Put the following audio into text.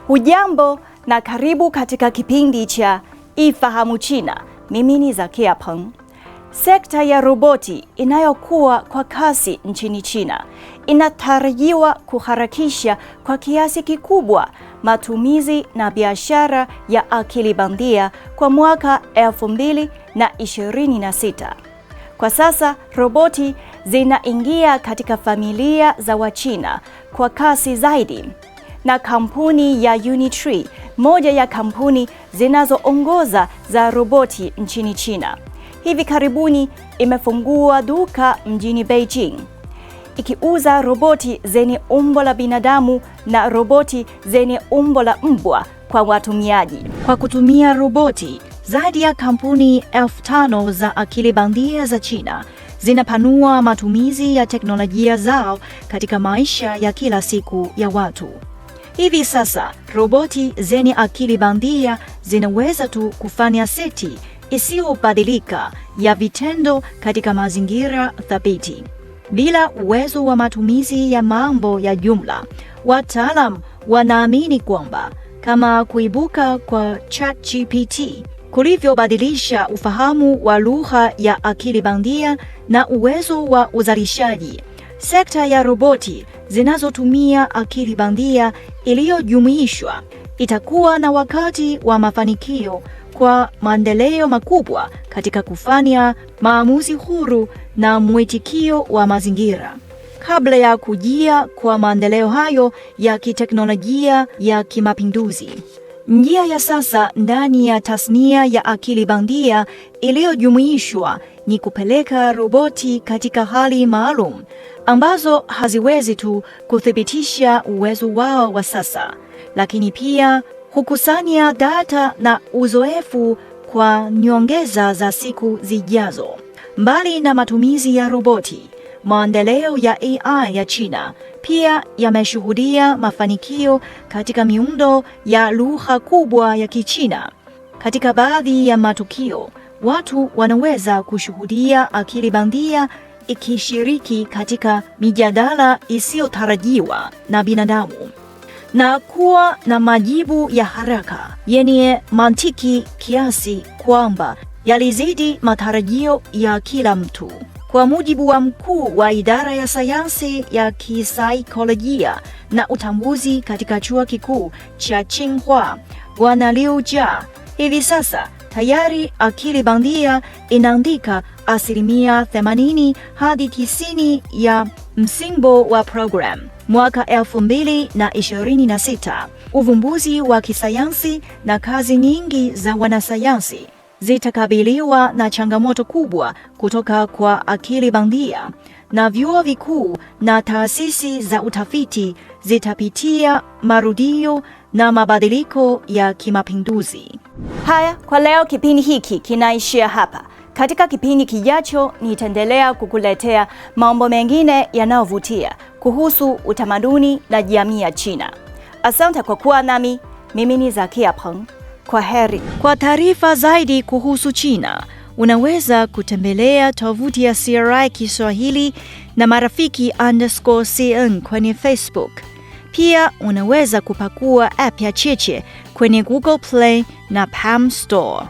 Hujambo na karibu katika kipindi cha Ifahamu China. Mimi ni Zakia Peng. Sekta ya roboti inayokuwa kwa kasi nchini China inatarajiwa kuharakisha kwa kiasi kikubwa matumizi na biashara ya akili bandia kwa mwaka 2026. Kwa sasa roboti zinaingia katika familia za Wachina kwa kasi zaidi. Na kampuni ya Unitree, moja ya kampuni zinazoongoza za roboti nchini China, hivi karibuni imefungua duka mjini Beijing, ikiuza roboti zenye umbo la binadamu na roboti zenye umbo la mbwa kwa watumiaji. Kwa kutumia roboti, zaidi ya kampuni 5,000 za akili bandia za China zinapanua matumizi ya teknolojia zao katika maisha ya kila siku ya watu. Hivi sasa, roboti zenye akili bandia zinaweza tu kufanya seti isiyobadilika ya vitendo katika mazingira thabiti. Bila uwezo wa matumizi ya mambo ya jumla, wataalam wanaamini kwamba kama kuibuka kwa ChatGPT kulivyobadilisha ufahamu wa lugha ya akili bandia na uwezo wa uzalishaji, sekta ya roboti zinazotumia akili bandia iliyojumuishwa itakuwa na wakati wa mafanikio kwa maendeleo makubwa katika kufanya maamuzi huru na mwitikio wa mazingira. Kabla ya kujia kwa maendeleo hayo ya kiteknolojia ya kimapinduzi, njia ya sasa ndani ya tasnia ya akili bandia iliyojumuishwa ni kupeleka roboti katika hali maalum ambazo haziwezi tu kuthibitisha uwezo wao wa sasa, lakini pia hukusanya data na uzoefu kwa nyongeza za siku zijazo. Mbali na matumizi ya roboti, maendeleo ya AI ya China pia yameshuhudia mafanikio katika miundo ya lugha kubwa ya Kichina. Katika baadhi ya matukio, watu wanaweza kushuhudia akili bandia ikishiriki katika mijadala isiyotarajiwa na binadamu na kuwa na majibu ya haraka yenye mantiki kiasi kwamba yalizidi matarajio ya kila mtu. Kwa mujibu wa mkuu wa idara ya sayansi ya kisaikolojia na utambuzi katika chuo kikuu cha Tsinghua, Bwana Liu Jia, hivi sasa tayari akili bandia inaandika 80% hadi 90% ya msimbo wa program. Mwaka 2026, uvumbuzi wa kisayansi na kazi nyingi za wanasayansi zitakabiliwa na changamoto kubwa kutoka kwa akili bandia, na vyuo vikuu na taasisi za utafiti zitapitia marudio na mabadiliko ya kimapinduzi. Haya, kwa leo kipindi hiki kinaishia hapa. Katika kipindi kijacho nitaendelea kukuletea mambo mengine yanayovutia kuhusu utamaduni na jamii ya China. Asante kwa kuwa nami. Mimi ni Zakia Peng. Kwa heri. Kwa taarifa zaidi kuhusu China, unaweza kutembelea tovuti ya CRI Kiswahili na marafiki_CN kwenye Facebook. Pia unaweza kupakua app ya Cheche kwenye Google Play na Palm Store.